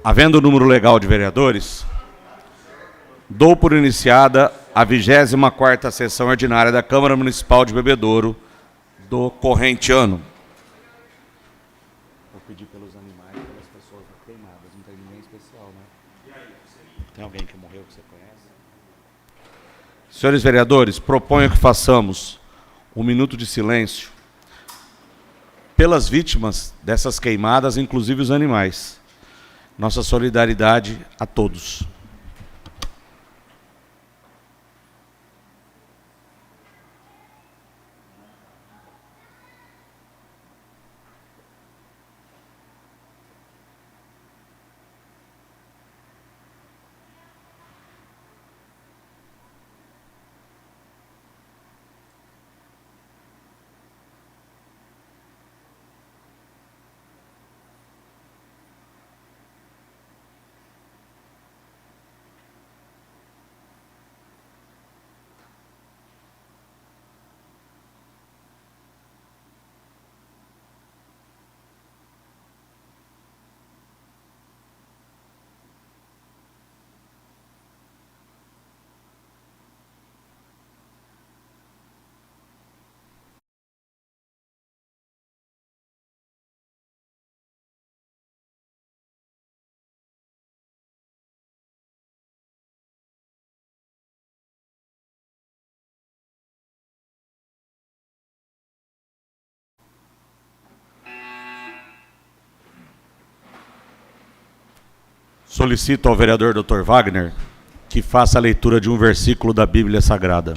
Havendo o número legal de vereadores, dou por iniciada a 24ª sessão ordinária da Câmara Municipal de Bebedouro do corrente ano. Vou pedir pelos animais, pelas pessoas queimadas, não tem ninguém especial, né? Tem alguém que morreu que você conhece? Senhores vereadores, proponho que façamos um minuto de silêncio pelas vítimas dessas queimadas, inclusive os animais. Nossa solidariedade a todos. Solicito ao vereador Dr. Wagner que faça a leitura de um versículo da Bíblia Sagrada.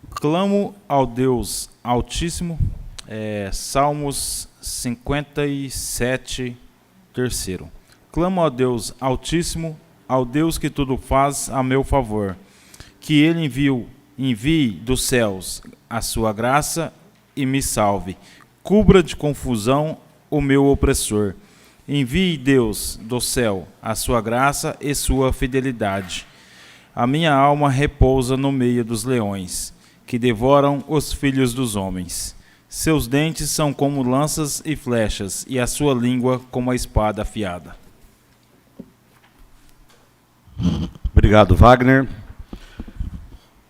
Clamo ao Deus Altíssimo, Salmos 57, terceiro. Clamo ao Deus Altíssimo, ao Deus que tudo faz a meu favor, que Ele envie dos céus a sua graça e me salve. Cubra de confusão o meu opressor. Envie, Deus do céu, a sua graça e sua fidelidade. A minha alma repousa no meio dos leões, que devoram os filhos dos homens. Seus dentes são como lanças e flechas, e a sua língua como a espada afiada. Obrigado, Wagner.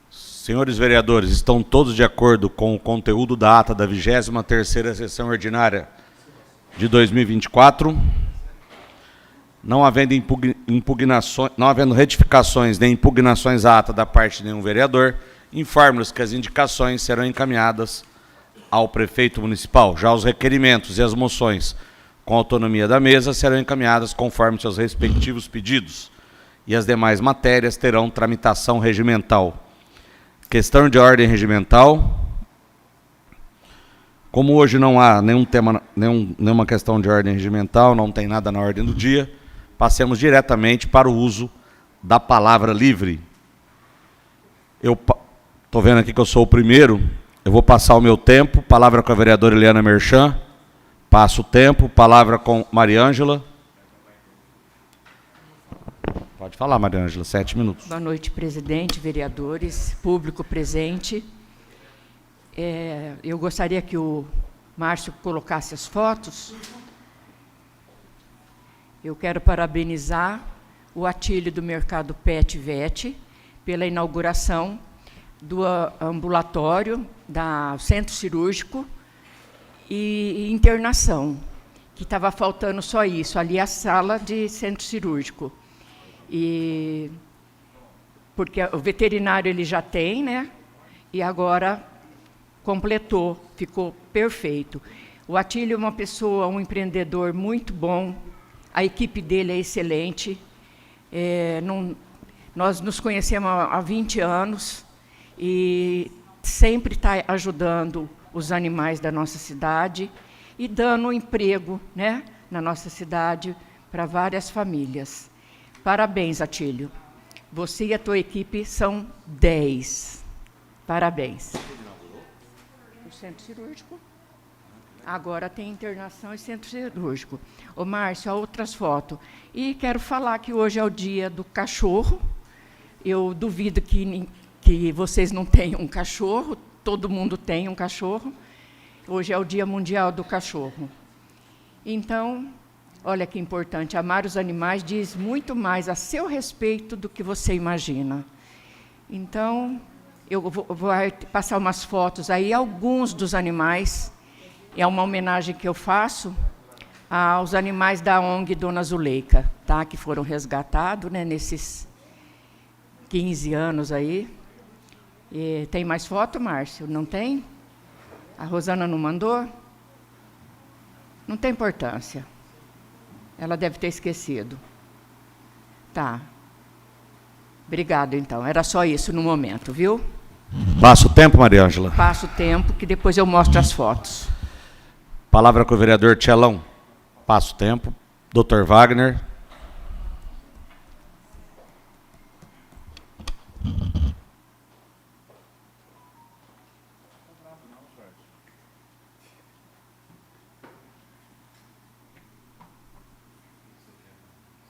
Senhores vereadores, estão todos de acordo com o conteúdo da ata da 23ª sessão ordinária de 2024? Não havendo impugnações, não havendo retificações nem impugnações à ata da parte de nenhum vereador, informo-los que as indicações serão encaminhadas ao prefeito municipal. Já os requerimentos e as moções com autonomia da mesa serão encaminhadas conforme seus respectivos pedidos, e as demais matérias terão tramitação regimental. Questão de ordem regimental. Como hoje não há nenhuma questão de ordem regimental, não tem nada na ordem do dia, passemos diretamente para o uso da palavra livre. Eu estou vendo aqui que eu sou o primeiro. Eu vou passar o meu tempo. Palavra com a vereadora Eliana Merchan. Passo o tempo. Palavra com Mariângela. Pode falar, Mariângela, 7 minutos. Boa noite, presidente, vereadores, público presente. Eu gostaria que o Márcio colocasse as fotos. Eu quero parabenizar o Atílio do Mercado Pet Vet pela inauguração do ambulatório, do centro cirúrgico e internação, que estava faltando só isso, ali a sala de centro cirúrgico. E porque o veterinário ele já tem, né? E agora completou, ficou perfeito. O Atílio é uma pessoa, um empreendedor muito bom, a equipe dele é excelente. Nós nos conhecemos há 20 anos, e sempre está ajudando os animais da nossa cidade e dando emprego, né, na nossa cidade para várias famílias. Parabéns, Atílio. Você e a tua equipe são 10. Parabéns. O centro cirúrgico? Agora tem internação e centro cirúrgico. Ô, Márcio, há outras fotos. E quero falar que hoje é o dia do cachorro. Eu duvido que vocês não tenham um cachorro. Todo mundo tem um cachorro. Hoje é o Dia Mundial do Cachorro. Então, olha que importante, amar os animais diz muito mais a seu respeito do que você imagina. Então, eu vou passar umas fotos aí, alguns dos animais. É uma homenagem que eu faço aos animais da ONG Dona Zuleika, tá? Que foram resgatados, né, nesses 15 anos aí. E tem mais foto, Márcio? Não tem? A Rosana não mandou? Não tem importância. Ela deve ter esquecido. Tá. Obrigado, então. Era só isso no momento, viu? Passa o tempo, Maria Ângela. Passa o tempo, que depois eu mostro as fotos. Palavra com o vereador Tchelão. Passa o tempo. Dr. Wagner.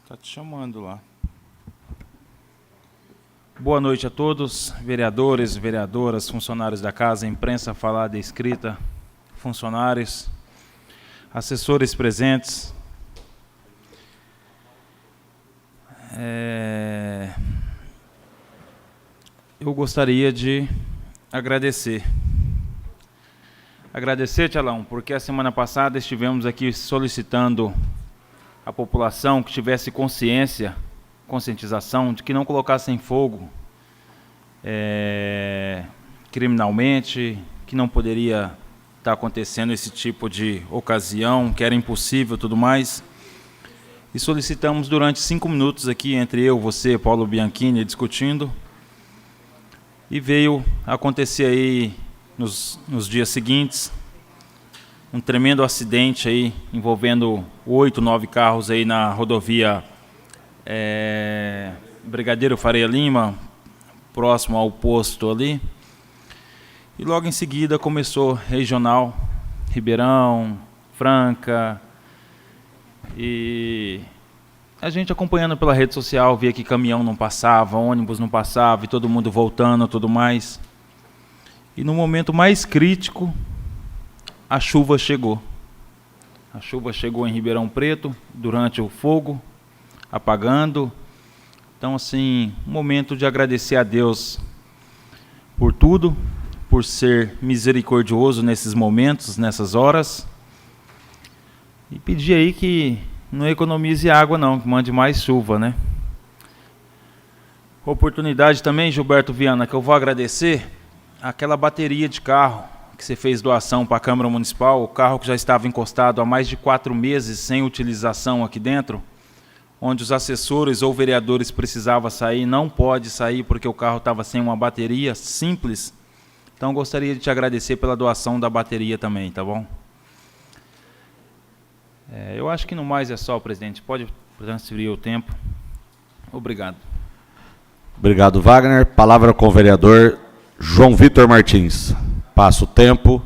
Está te chamando lá. Boa noite a todos, vereadores, vereadoras, funcionários da casa, imprensa falada e escrita, funcionários, assessores presentes. Eu gostaria de agradecer. Agradecer, Tchelão, porque a semana passada estivemos aqui solicitando a população que tivesse conscientização de que não colocassem fogo criminalmente, que não poderia estar acontecendo esse tipo de ocasião, que era impossível, tudo mais. E solicitamos durante 5 minutos aqui, entre eu, você, Paulo Bianchini, discutindo. E veio acontecer aí, nos dias seguintes, um tremendo acidente aí, envolvendo 8, 9 carros aí na rodovia Brigadeiro Faria Lima, próximo ao posto ali. E logo em seguida começou regional, Ribeirão, Franca. E a gente acompanhando pela rede social, via que caminhão não passava, ônibus não passava, e todo mundo voltando, tudo mais. E no momento mais crítico, a chuva chegou. A chuva chegou em Ribeirão Preto, durante o fogo, apagando. Então, assim, um momento de agradecer a Deus por tudo, por ser misericordioso nesses momentos, nessas horas. E pedir aí que não economize água não, que mande mais chuva, né? Oportunidade também, Gilberto Viana, que eu vou agradecer, aquela bateria de carro que você fez doação para a Câmara Municipal, o carro que já estava encostado há mais de 4 meses sem utilização aqui dentro, onde os assessores ou vereadores precisavam sair, não pode sair porque o carro estava sem uma bateria simples. Então, gostaria de te agradecer pela doação da bateria também, tá bom? Eu acho que no mais é só, presidente. Pode transferir o tempo. Obrigado. Obrigado, Wagner. Palavra com o vereador João Vitor Martins. Passa o tempo.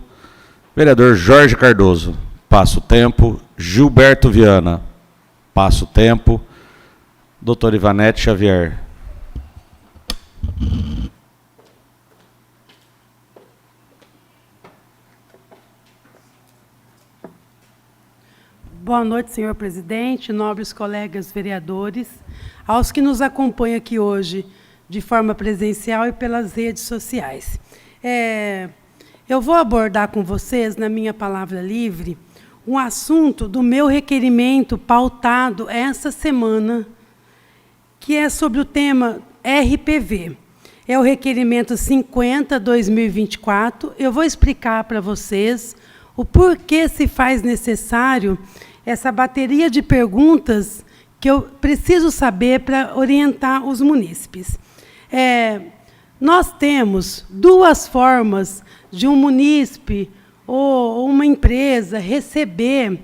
Vereador Jorge Cardoso. Passa o tempo. Gilberto Viana. Passa o tempo. Doutor Ivanete Xavier. Boa noite, senhor presidente, nobres colegas vereadores, aos que nos acompanham aqui hoje de forma presencial e pelas redes sociais. Eu vou abordar com vocês, na minha palavra livre, um assunto do meu requerimento pautado essa semana, que é sobre o tema RPV. É o requerimento 50/2024. Eu vou explicar para vocês o porquê se faz necessário essa bateria de perguntas que eu preciso saber para orientar os munícipes. Nós temos 2 formas de um munícipe ou uma empresa receber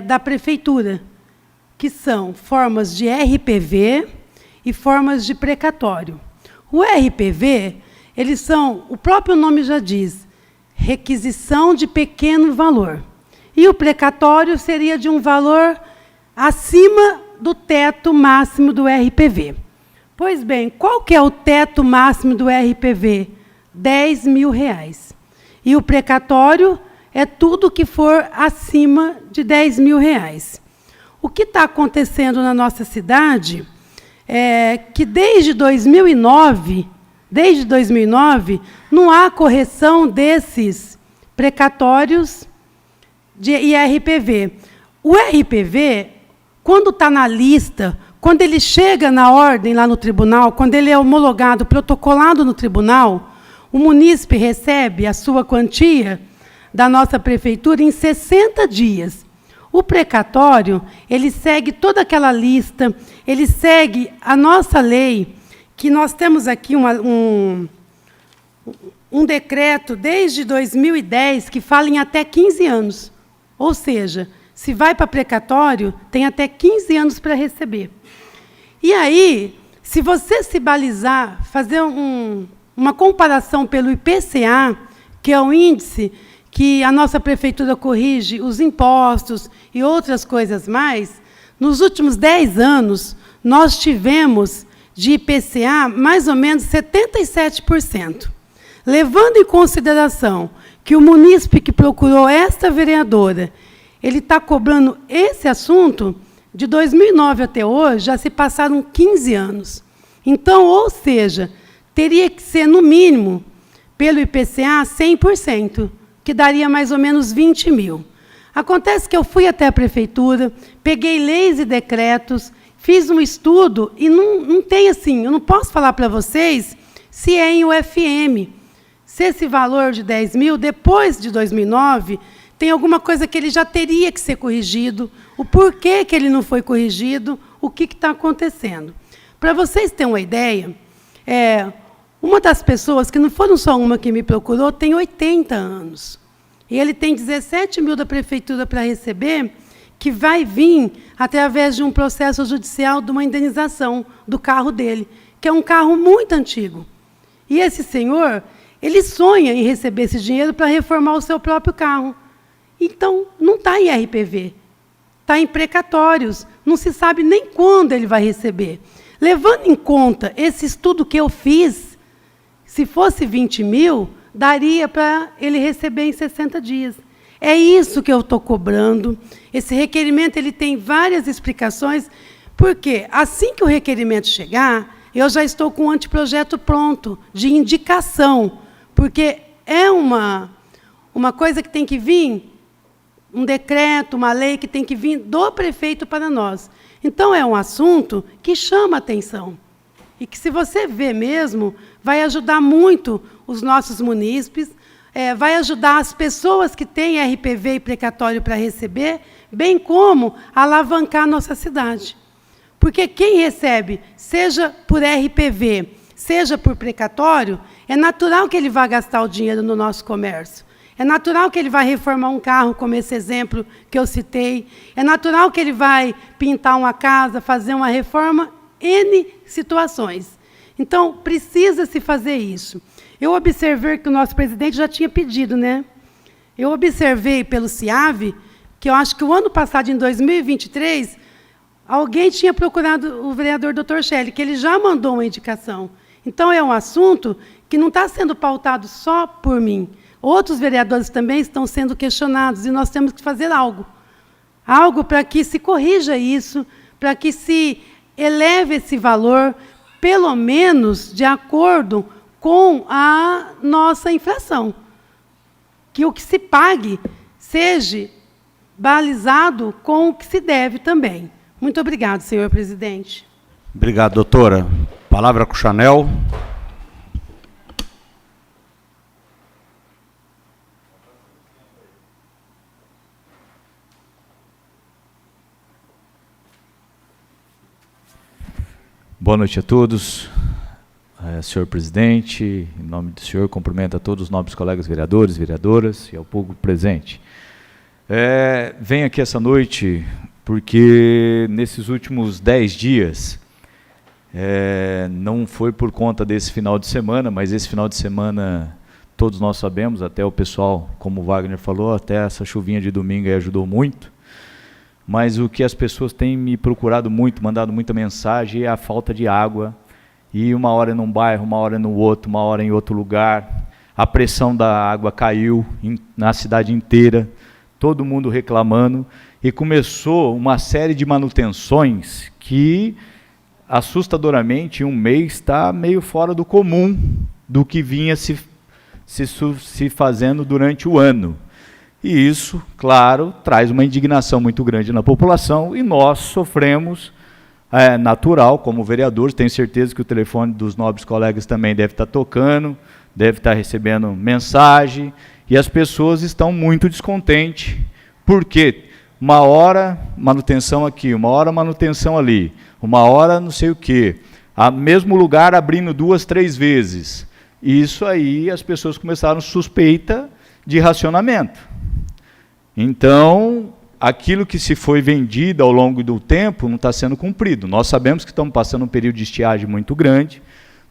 da prefeitura, que são formas de RPV e formas de precatório. O RPV, eles são, o próprio nome já diz, requisição de pequeno valor. E o precatório seria de um valor acima do teto máximo do RPV. Pois bem, qual que é o teto máximo do RPV? R$10.000. E o precatório é tudo que for acima de R$10.000. O que está acontecendo na nossa cidade é que desde 2009, não há correção desses precatórios de IRPV. O RPV, quando está na lista, quando ele chega na ordem lá no tribunal, quando ele é homologado, protocolado no tribunal, o munícipe recebe a sua quantia da nossa prefeitura em 60 dias. O precatório, ele segue toda aquela lista, ele segue a nossa lei, que nós temos aqui um decreto desde 2010 que fala em até 15 anos. Ou seja, se vai para precatório, tem até 15 anos para receber. E aí, se você se balizar, fazer uma comparação pelo IPCA, que é o índice que a nossa prefeitura corrige os impostos e outras coisas mais, nos últimos 10 anos, nós tivemos de IPCA mais ou menos 77%. Levando em consideração que o munícipe que procurou esta vereadora, ele está cobrando esse assunto, de 2009 até hoje, já se passaram 15 anos. Então, ou seja, teria que ser, no mínimo, pelo IPCA, 100%, que daria mais ou menos 20 mil. Acontece que eu fui até a prefeitura, peguei leis e decretos, fiz um estudo, e não tem assim, eu não posso falar para vocês se é em UFM, se esse valor de 10 mil, depois de 2009, tem alguma coisa que ele já teria que ser corrigido, o porquê que ele não foi corrigido, o que está acontecendo. Para vocês terem uma ideia, uma das pessoas, que não foram só uma que me procurou, tem 80 anos. E ele tem 17 mil da prefeitura para receber, que vai vir através de um processo judicial de uma indenização do carro dele, que é um carro muito antigo. E esse senhor, ele sonha em receber esse dinheiro para reformar o seu próprio carro. Então, não está em RPV, está em precatórios, não se sabe nem quando ele vai receber. Levando em conta esse estudo que eu fiz, se fosse 20 mil, daria para ele receber em 60 dias. É isso que eu estou cobrando. Esse requerimento ele tem várias explicações, porque assim que o requerimento chegar, eu já estou com o anteprojeto pronto, de indicação, porque é uma coisa que tem que vir, um decreto, uma lei que tem que vir do prefeito para nós. Então, é um assunto que chama atenção. E que, se você ver mesmo, vai ajudar muito os nossos munícipes, vai ajudar as pessoas que têm RPV e precatório para receber, bem como alavancar a nossa cidade. Porque quem recebe, seja por RPV, seja por precatório, é natural que ele vá gastar o dinheiro no nosso comércio. É natural que ele vai reformar um carro, como esse exemplo que eu citei. É natural que ele vai pintar uma casa, fazer uma reforma, N situações. Então, precisa-se fazer isso. Eu observei que o nosso presidente já tinha pedido, né? Eu observei pelo CIAV, que eu acho que o ano passado, em 2023, alguém tinha procurado o vereador Dr. Shelley, que ele já mandou uma indicação. Então, é um assunto que não está sendo pautado só por mim. Outros vereadores também estão sendo questionados, e nós temos que fazer algo. Algo para que se corrija isso, para que se eleve esse valor, pelo menos de acordo com a nossa inflação. Que o que se pague seja balizado com o que se deve também. Muito obrigado, senhor presidente. Obrigado, doutora. Palavra com o Chanel. Boa noite a todos. Senhor presidente, em nome do senhor, cumprimento a todos os nobres colegas vereadores, vereadoras e ao público presente. Venho aqui essa noite porque nesses últimos 10 dias, não foi por conta desse final de semana, mas esse final de semana todos nós sabemos, até o pessoal, como o Wagner falou, até essa chuvinha de domingo aí ajudou muito. Mas o que as pessoas têm me procurado muito, mandado muita mensagem, é a falta de água. E uma hora num bairro, uma hora no outro, uma hora em outro lugar. A pressão da água caiu na cidade inteira, todo mundo reclamando. E começou uma série de manutenções que, assustadoramente, em um mês está meio fora do comum do que vinha se fazendo durante o ano. E isso, claro, traz uma indignação muito grande na população, e nós sofremos, natural, como vereadores. Tenho certeza que o telefone dos nobres colegas também deve estar tocando, deve estar recebendo mensagem, e as pessoas estão muito descontentes, porque uma hora manutenção aqui, uma hora manutenção ali, uma hora não sei o quê, a mesmo lugar abrindo 2, 3 vezes. Isso aí as pessoas começaram suspeita de racionamento. Então, aquilo que se foi vendido ao longo do tempo não está sendo cumprido. Nós sabemos que estamos passando um período de estiagem muito grande,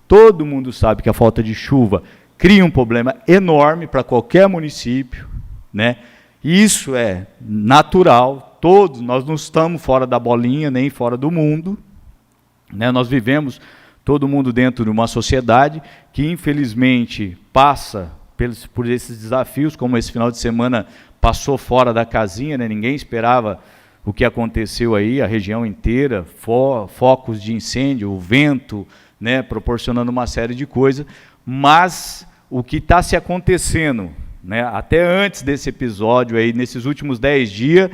todo mundo sabe que a falta de chuva cria um problema enorme para qualquer município, né? Isso é natural, todos, nós não estamos fora da bolinha, nem fora do mundo, né? Nós vivemos, todo mundo, dentro de uma sociedade que, infelizmente, passa por esses desafios, como esse final de semana passou fora da casinha, né? Ninguém esperava o que aconteceu aí, a região inteira, focos de incêndio, o vento, né? Proporcionando uma série de coisas, mas o que está se acontecendo, né? Até antes desse episódio, aí, nesses últimos 10 dias,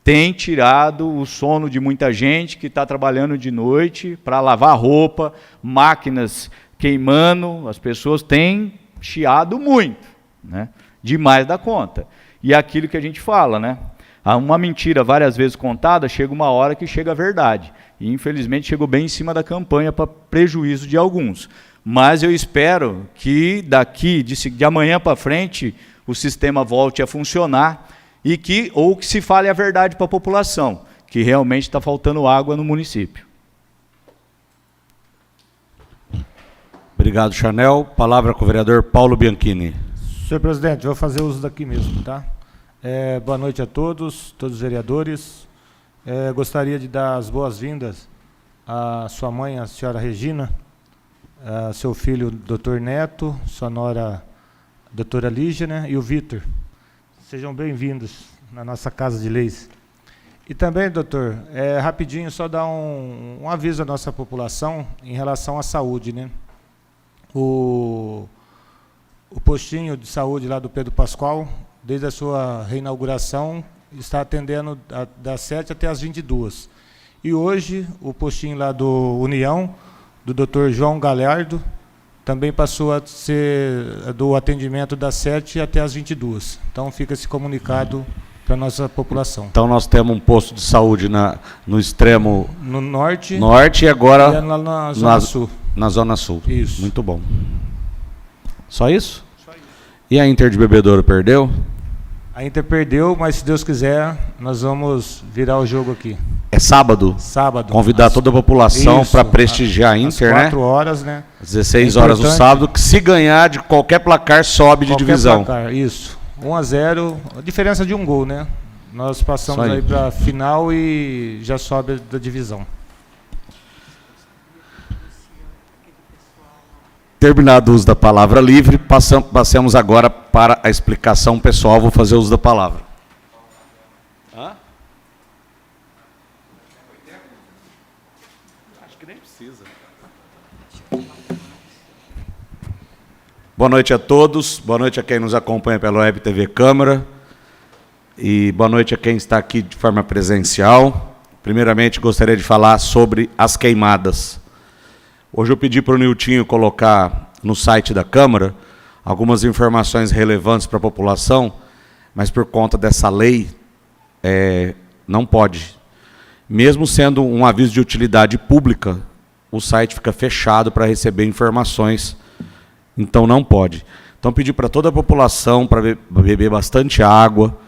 tem tirado o sono de muita gente que está trabalhando de noite para lavar roupa, máquinas queimando, as pessoas têm chiado muito, né? Demais da conta. E é aquilo que a gente fala, né? Uma mentira várias vezes contada, chega uma hora que chega a verdade. E, infelizmente, chegou bem em cima da campanha para prejuízo de alguns. Mas eu espero que daqui, de amanhã para frente, o sistema volte a funcionar e que se fale a verdade para a população, que realmente está faltando água no município. Obrigado, Chanel. Palavra com o vereador Paulo Bianchini. Senhor presidente, vou fazer uso daqui mesmo, tá? Boa noite a todos os vereadores. Gostaria de dar as boas-vindas à sua mãe, a senhora Regina, a seu filho, doutor Neto, sua nora, doutora Lígia, né, e o Vitor. Sejam bem-vindos na nossa Casa de Leis. E também, doutor, rapidinho, só dar um aviso à nossa população em relação à saúde, né? O postinho de saúde lá do Pedro Pascoal, desde a sua reinauguração, está atendendo das 7 até as 22. E hoje, o postinho lá do União, do Dr. João Galhardo, também passou a ser do atendimento das 7 até as 22. Então, fica esse comunicado para a nossa população. Então, nós temos um posto de saúde no extremo no norte e agora na Zona Sul. Na Zona Sul. Isso. Muito bom. Só isso? Só isso. E a Inter de Bebedouro perdeu? A Inter perdeu, mas se Deus quiser, nós vamos virar o jogo aqui. É sábado? Sábado. Convidar toda a população para prestigiar a Inter, né? Às 4 horas, né? Às 16 horas no sábado, que se ganhar de qualquer placar, sobe de divisão. Placar, isso. 1-0, a diferença de um gol, né? Nós passamos aí para a final e já sobe da divisão. Terminado o uso da palavra livre, passemos agora para a explicação pessoal. Vou fazer uso da palavra. Acho que nem precisa. Boa noite a todos, boa noite a quem nos acompanha pela Web TV Câmara e boa noite a quem está aqui de forma presencial. Primeiramente, gostaria de falar sobre as queimadas. Hoje eu pedi para o Niltinho colocar no site da Câmara algumas informações relevantes para a população, mas por conta dessa lei, não pode. Mesmo sendo um aviso de utilidade pública, o site fica fechado para receber informações, então não pode. Então pedi para toda a população para beber bastante água,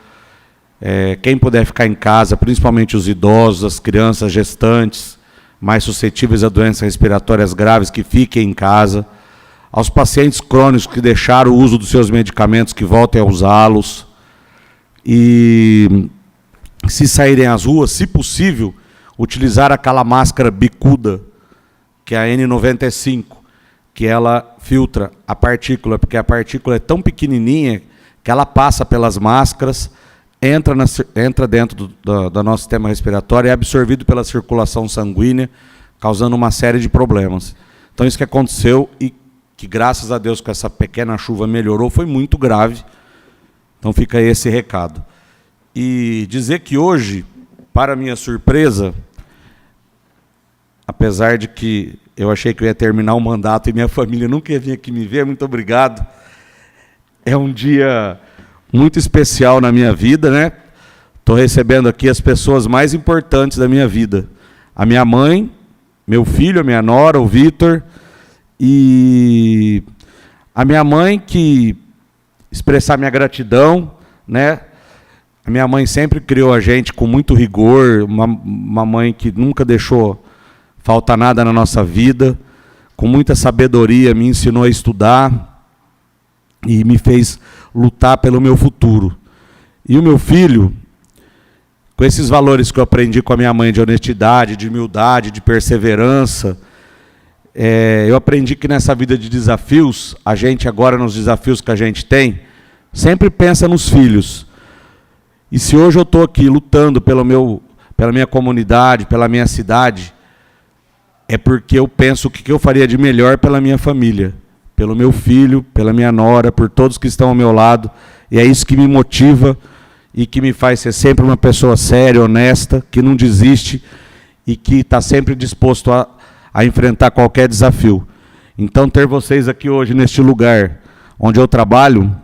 quem puder ficar em casa, principalmente os idosos, as crianças, gestantes, mais suscetíveis a doenças respiratórias graves, que fiquem em casa. aos pacientes crônicos que deixaram o uso dos seus medicamentos, que voltem a usá-los. E, se saírem às ruas, se possível, utilizar aquela máscara bicuda, que é a N95, que ela filtra a partícula, porque a partícula é tão pequenininha que ela passa pelas máscaras, entra dentro do nosso sistema respiratório e é absorvido pela circulação sanguínea, causando uma série de problemas. Então, isso que aconteceu e que, graças a Deus, com essa pequena chuva melhorou, foi muito grave. Então, fica aí esse recado. E dizer que hoje, para minha surpresa, apesar de que eu achei que eu ia terminar o mandato e minha família nunca ia vir aqui me ver, muito obrigado. É um dia muito especial na minha vida, né? Estou recebendo aqui as pessoas mais importantes da minha vida. A minha mãe, meu filho, a minha nora, o Vitor, e a minha mãe, que expressar minha gratidão, né? A minha mãe sempre criou a gente com muito rigor, uma mãe que nunca deixou faltar nada na nossa vida, com muita sabedoria, me ensinou a estudar e me fez lutar pelo meu futuro. E o meu filho, com esses valores que eu aprendi com a minha mãe de honestidade, de humildade, de perseverança, eu aprendi que nessa vida de desafios, a gente agora nos desafios que a gente tem, sempre pensa nos filhos. E se hoje eu estou aqui lutando pela minha comunidade, pela minha cidade, é porque eu penso o que eu faria de melhor pela minha família, pelo meu filho, pela minha nora, por todos que estão ao meu lado. E é isso que me motiva e que me faz ser sempre uma pessoa séria, honesta, que não desiste e que está sempre disposto a enfrentar qualquer desafio. Então, ter vocês aqui hoje neste lugar onde eu trabalho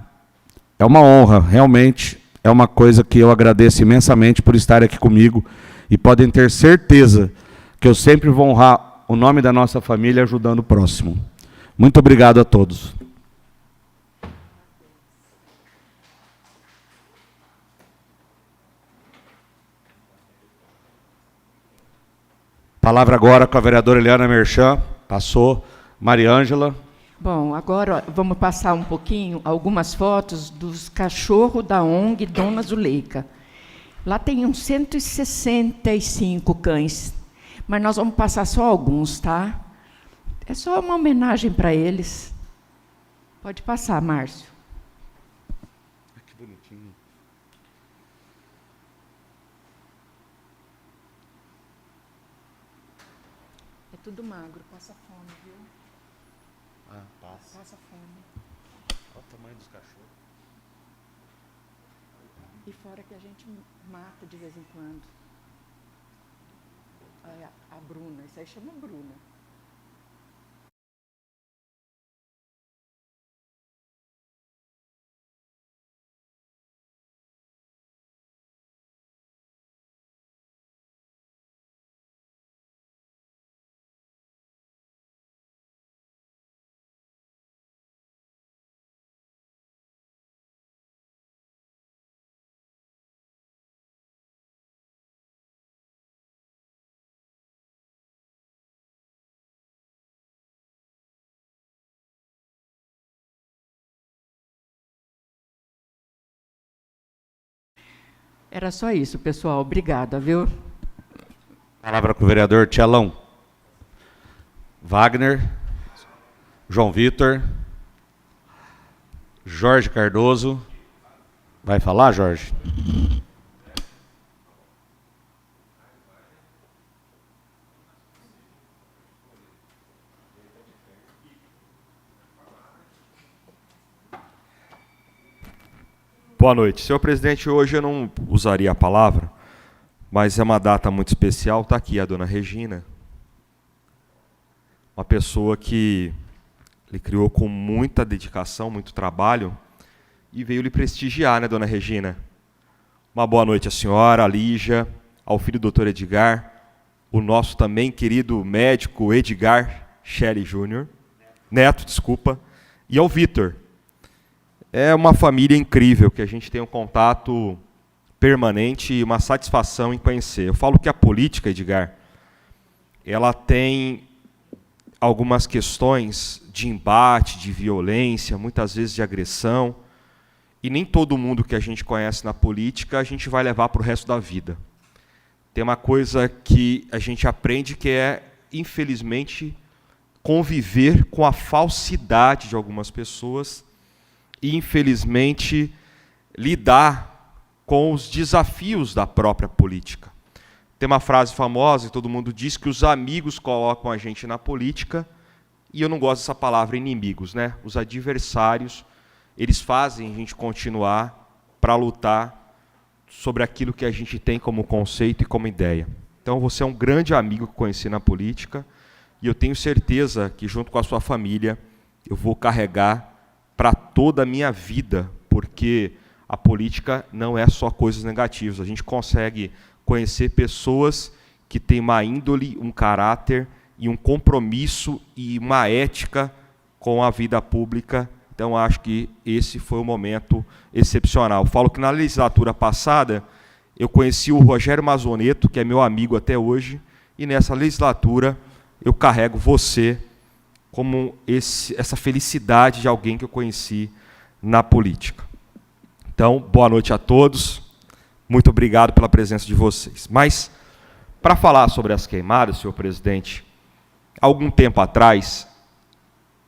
é uma honra, realmente é uma coisa que eu agradeço imensamente por estar aqui comigo, e podem ter certeza que eu sempre vou honrar o nome da nossa família ajudando o próximo. Muito obrigado a todos. Palavra agora com a vereadora Eliana Merchan. Passou. Mariângela. Bom, agora vamos passar um pouquinho, algumas fotos dos cachorros da ONG Dona Zuleika. Lá tem uns 165 cães, mas nós vamos passar só alguns, tá? É só uma homenagem para eles. Pode passar, Márcio. Que bonitinho. É tudo magro, passa fome, viu? Ah, passa. Passa fome. Olha o tamanho dos cachorros. E fora que a gente mata de vez em quando. Olha, a Bruna, isso aí chama Bruna. Era só isso, pessoal. Obrigada, viu? Palavra com o vereador Tchelão. Wagner. João Vitor. Jorge Cardoso. Vai falar, Jorge? Boa noite. Senhor presidente, hoje eu não usaria a palavra, mas é uma data muito especial. Está aqui a dona Regina, uma pessoa que lhe criou com muita dedicação, muito trabalho, e veio lhe prestigiar, né, dona Regina? Uma boa noite à senhora, à Lígia, ao filho do doutor Edgar, o nosso também querido médico Edgar Shelley Júnior, neto, desculpa, e ao Vitor. É uma família incrível, que a gente tem um contato permanente e uma satisfação em conhecer. Eu falo que a política, Edgar, ela tem algumas questões de embate, de violência, muitas vezes de agressão, e nem todo mundo que a gente conhece na política a gente vai levar para o resto da vida. Tem uma coisa que a gente aprende que é, infelizmente, conviver com a falsidade de algumas pessoas e, infelizmente, lidar com os desafios da própria política. Tem uma frase famosa que todo mundo diz que os amigos colocam a gente na política, e eu não gosto dessa palavra inimigos, né? Os adversários, eles fazem a gente continuar para lutar sobre aquilo que a gente tem como conceito e como ideia. Então, você é um grande amigo que conheci na política, e eu tenho certeza que, junto com a sua família, eu vou carregar para toda a minha vida, porque a política não é só coisas negativas. A gente consegue conhecer pessoas que têm uma índole, um caráter e um compromisso e uma ética com a vida pública. Então, acho que esse foi um momento excepcional. Falo que na legislatura passada, eu conheci o Rogério Mazzonetto, que é meu amigo até hoje, e nessa legislatura eu carrego você como essa felicidade de alguém que eu conheci na política. Então, boa noite a todos. Muito obrigado pela presença de vocês. Mas, para falar sobre as queimadas, senhor presidente, algum tempo atrás,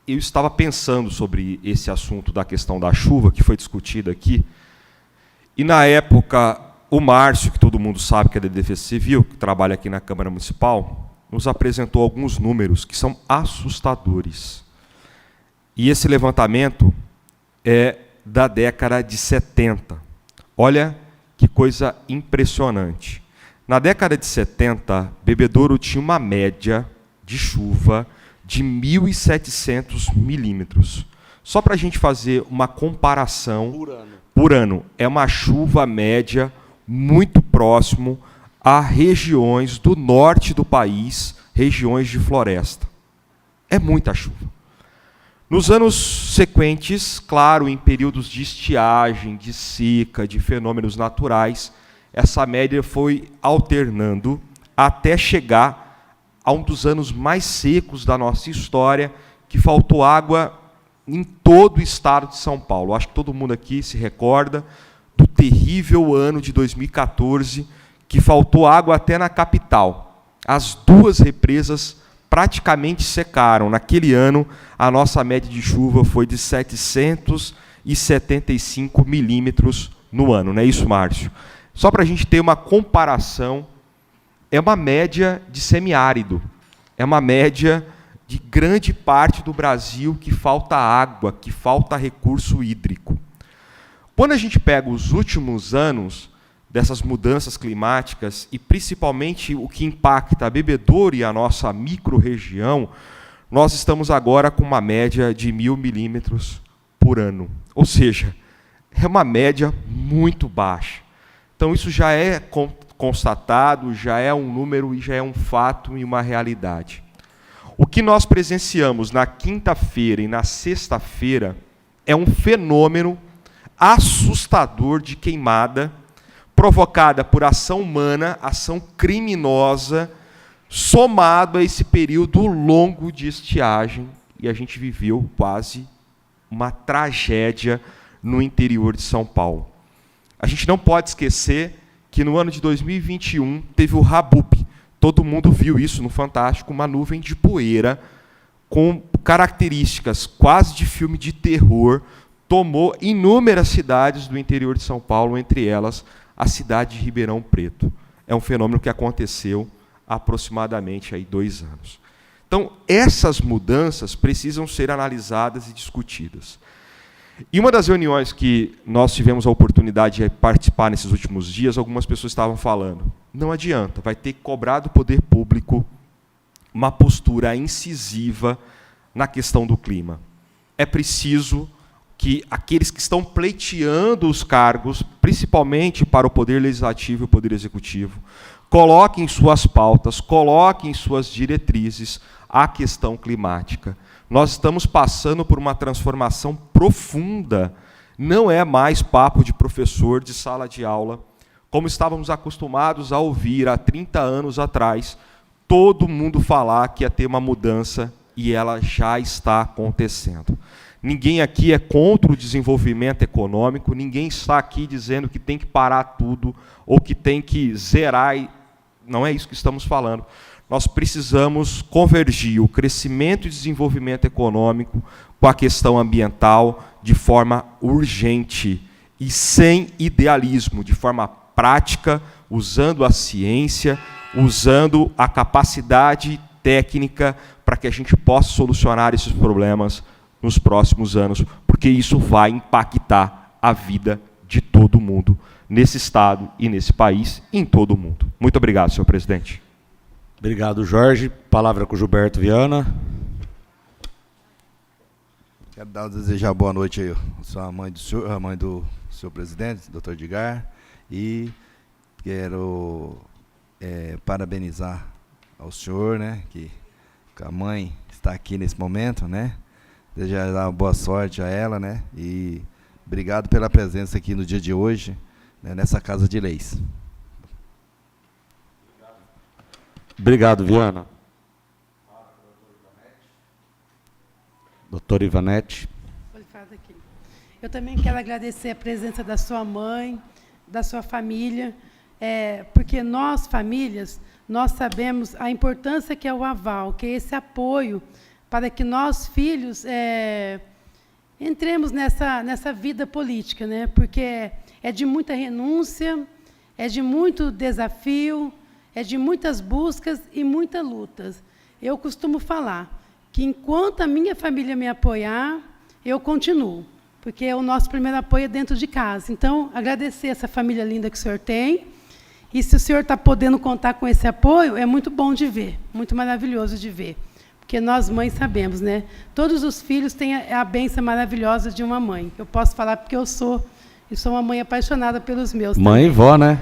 eu estava pensando sobre esse assunto da questão da chuva, que foi discutida aqui, e, na época, o Márcio, que todo mundo sabe que é da Defesa Civil, que trabalha aqui na Câmara Municipal, nos apresentou alguns números que são assustadores. E esse levantamento é da década de 70. Olha que coisa impressionante. Na década de 70, Bebedouro tinha uma média de chuva de 1.700 milímetros. Só para a gente fazer uma comparação, por ano, é uma chuva média muito próximo a regiões do norte do país, regiões de floresta. É muita chuva. Nos anos sequentes, claro, em períodos de estiagem, de seca, de fenômenos naturais, essa média foi alternando até chegar a um dos anos mais secos da nossa história, que faltou água em todo o estado de São Paulo. Acho que todo mundo aqui se recorda do terrível ano de 2014, que faltou água até na capital. As duas represas praticamente secaram. Naquele ano, a nossa média de chuva foi de 775 milímetros no ano. Não é isso, Márcio? Só para a gente ter uma comparação, é uma média de semiárido. É uma média de grande parte do Brasil que falta água, que falta recurso hídrico. Quando a gente pega os últimos anos dessas mudanças climáticas, e principalmente o que impacta a Bebedouro e a nossa micro-região, nós estamos agora com uma média de 1.000 milímetros por ano. Ou seja, é uma média muito baixa. Então, isso já é constatado, já é um número e já é um fato e uma realidade. O que nós presenciamos na quinta-feira e na sexta-feira é um fenômeno assustador de queimada, provocada por ação humana, ação criminosa, somado a esse período longo de estiagem, e a gente viveu quase uma tragédia no interior de São Paulo. A gente não pode esquecer que no ano de 2021 teve o Habub. Todo mundo viu isso no Fantástico, uma nuvem de poeira com características quase de filme de terror, tomou inúmeras cidades do interior de São Paulo, entre elas a cidade de Ribeirão Preto. É um fenômeno que aconteceu há aproximadamente 2 anos. Então, essas mudanças precisam ser analisadas e discutidas. E uma das reuniões que nós tivemos a oportunidade de participar nesses últimos dias, algumas pessoas estavam falando, não adianta, vai ter que cobrar do poder público uma postura incisiva na questão do clima. É preciso que aqueles que estão pleiteando os cargos, principalmente para o Poder Legislativo e o Poder Executivo, coloquem em suas pautas, coloquem em suas diretrizes a questão climática. Nós estamos passando por uma transformação profunda. Não é mais papo de professor de sala de aula, como estávamos acostumados a ouvir há 30 anos atrás, todo mundo falar que ia ter uma mudança e ela já está acontecendo. Ninguém aqui é contra o desenvolvimento econômico, ninguém está aqui dizendo que tem que parar tudo ou que tem que zerar. Não é isso que estamos falando. Nós precisamos convergir o crescimento e desenvolvimento econômico com a questão ambiental de forma urgente e sem idealismo, de forma prática, usando a ciência, usando a capacidade técnica para que a gente possa solucionar esses problemas nos próximos anos, porque isso vai impactar a vida de todo mundo, nesse Estado e nesse país, e em todo o mundo. Muito obrigado, senhor presidente. Obrigado, Jorge. Palavra com o Gilberto Viana. Quero desejar boa noite aí à mãe do senhor presidente, doutor Edgar, e quero parabenizar ao senhor, né, que a mãe está aqui nesse momento, né, desejar uma boa sorte a ela, né, e obrigado pela presença aqui no dia de hoje, né, nessa Casa de Leis. Obrigado, Viana. Doutora Ivanete. Eu também quero agradecer a presença da sua mãe, da sua família, porque nós, famílias, nós sabemos a importância que é o aval, que é esse apoio para que nós, filhos, entremos nessa vida política, né? Porque é de muita renúncia, é de muito desafio, é de muitas buscas e muitas lutas. Eu costumo falar que, enquanto a minha família me apoiar, eu continuo, porque o nosso primeiro apoio é dentro de casa. Então, agradecer essa família linda que o senhor tem, e se o senhor está podendo contar com esse apoio, é muito bom de ver, muito maravilhoso de ver, porque nós, mães, sabemos, né? Todos os filhos têm a bênção maravilhosa de uma mãe. Eu posso falar porque eu sou uma mãe apaixonada pelos meus. Mãe também. E vó, né?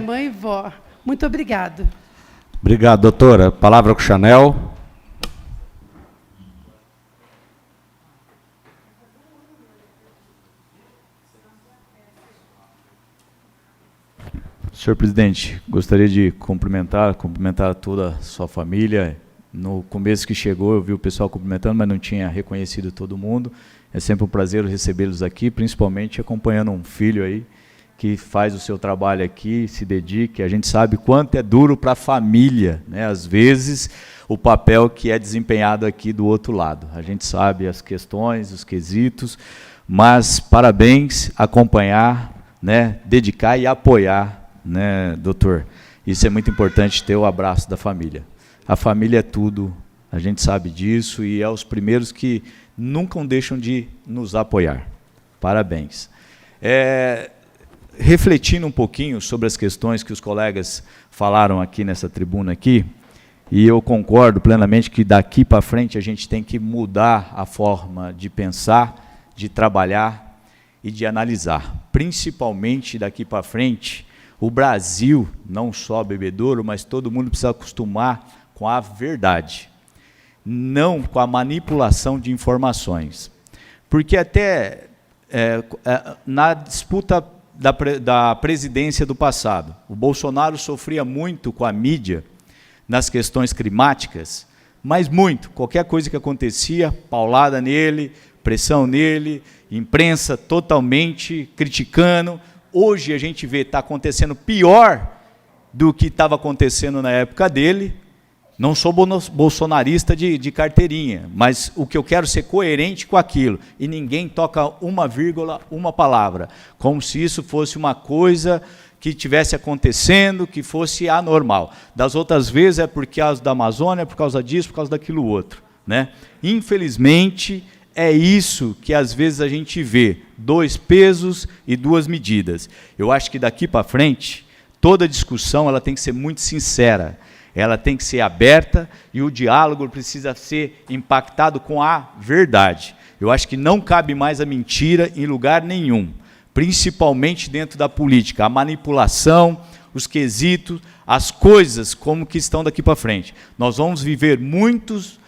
Mãe e vó. Muito obrigado. Obrigado, doutora. Palavra com o Chanel. Senhor presidente, gostaria de cumprimentar toda a sua família. No começo que chegou, eu vi o pessoal cumprimentando, mas não tinha reconhecido todo mundo. É sempre um prazer recebê-los aqui, principalmente acompanhando um filho aí, que faz o seu trabalho aqui, se dedica. A gente sabe quanto é duro para a família, né? Às vezes, o papel que é desempenhado aqui do outro lado. A gente sabe as questões, os quesitos, mas parabéns, acompanhar, né? Dedicar e apoiar, né, doutor? Isso é muito importante, ter o abraço da família. A família é tudo, a gente sabe disso, e é os primeiros que nunca deixam de nos apoiar. Parabéns. Refletindo um pouquinho sobre as questões que os colegas falaram aqui nessa tribuna aqui, e eu concordo plenamente que daqui para frente a gente tem que mudar a forma de pensar, de trabalhar e de analisar. Principalmente daqui para frente, o Brasil, não só bebedouro, mas todo mundo precisa acostumar com a verdade, não com a manipulação de informações. Porque até na disputa da presidência do passado, o Bolsonaro sofria muito com a mídia nas questões climáticas, mas muito. Qualquer coisa que acontecia, paulada nele, pressão nele, imprensa totalmente criticando. Hoje a gente vê que está acontecendo pior do que estava acontecendo na época dele. Não sou bolsonarista de carteirinha, mas o que eu quero é ser coerente com aquilo. E ninguém toca uma vírgula, uma palavra, como se isso fosse uma coisa que estivesse acontecendo, que fosse anormal. Das outras vezes é por causa da Amazônia, por causa disso, por causa daquilo outro, né? Infelizmente, é isso que às vezes a gente vê, 2 pesos e 2 medidas. Eu acho que daqui para frente, toda discussão ela tem que ser muito sincera, ela tem que ser aberta e o diálogo precisa ser impactado com a verdade. Eu acho que não cabe mais a mentira em lugar nenhum, principalmente dentro da política, a manipulação, os quesitos, as coisas como que estão daqui para frente. Nós vamos viver muitos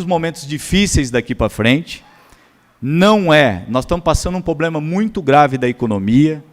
momentos difíceis daqui para frente. Nós estamos passando um problema muito grave da economia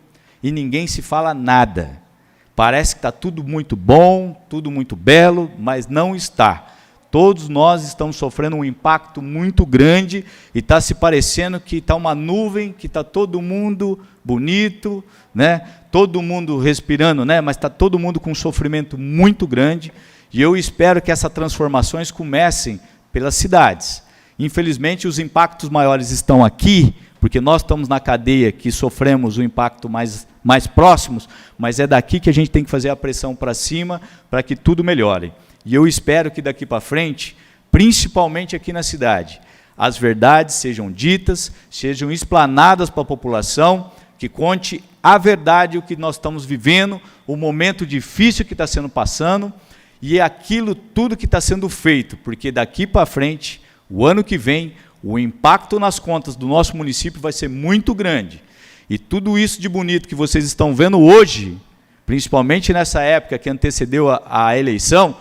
e ninguém se fala nada. Parece que está tudo muito bom, tudo muito belo, mas não está. Todos nós estamos sofrendo um impacto muito grande e está se parecendo que está uma nuvem, que está todo mundo bonito, né? Todo mundo respirando, né? Mas está todo mundo com um sofrimento muito grande. E eu espero que essas transformações comecem pelas cidades. Infelizmente, os impactos maiores estão aqui, porque nós estamos na cadeia que sofremos o impacto mais próximos, mas é daqui que a gente tem que fazer a pressão para cima para que tudo melhore. E eu espero que daqui para frente, principalmente aqui na cidade, as verdades sejam ditas, sejam explanadas para a população, que conte a verdade, o que nós estamos vivendo, o momento difícil que está sendo passando, e é aquilo tudo que está sendo feito, porque daqui para frente, o ano que vem, o impacto nas contas do nosso município vai ser muito grande. E tudo isso de bonito que vocês estão vendo hoje, principalmente nessa época que antecedeu a eleição,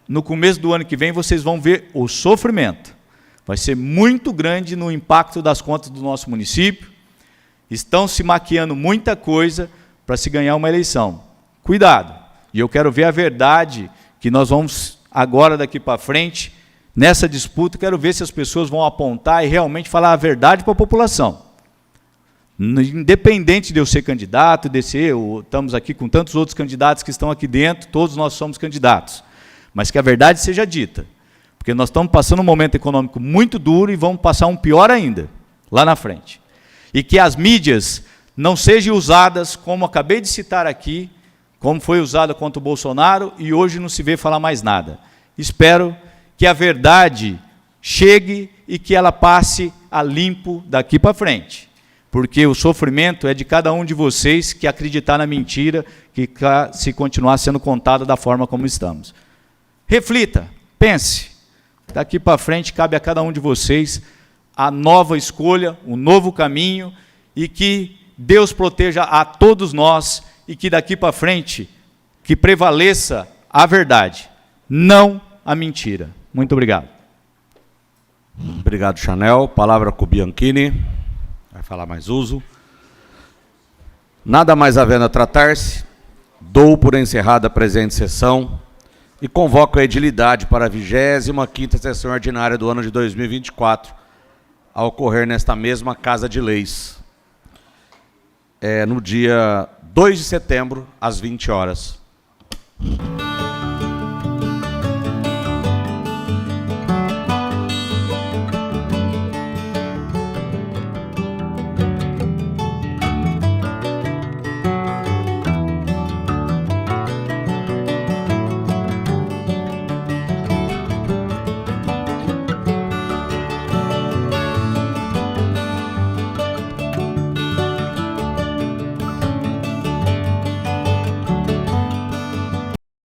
no começo do ano que vem vocês vão ver o sofrimento. Vai ser muito grande no impacto das contas do nosso município. Estão se maquiando muita coisa para se ganhar uma eleição. Cuidado. E eu quero ver a verdade que nós vamos agora daqui para frente, nessa disputa, quero ver se as pessoas vão apontar e realmente falar a verdade para a população. Independente de eu ser candidato, estamos aqui com tantos outros candidatos que estão aqui dentro, todos nós somos candidatos. Mas que a verdade seja dita, porque nós estamos passando um momento econômico muito duro e vamos passar um pior ainda, lá na frente. E que as mídias não sejam usadas, como acabei de citar aqui, como foi usada contra o Bolsonaro, e hoje não se vê falar mais nada. Espero que a verdade chegue e que ela passe a limpo daqui para frente. Porque o sofrimento é de cada um de vocês que acreditar na mentira, que se continuar sendo contada da forma como estamos. Reflita, pense. Daqui para frente cabe a cada um de vocês a nova escolha, o novo caminho, e que Deus proteja a todos nós, e que daqui para frente que prevaleça a verdade, não a mentira. Muito obrigado. Obrigado, Chanel. Palavra com o Bianchini. Vai falar mais uso. Nada mais havendo a tratar-se, dou por encerrada a presente sessão e convoco a edilidade para a 25ª sessão ordinária do ano de 2024, a ocorrer nesta mesma Casa de Leis, no dia 2 de setembro, às 20 horas.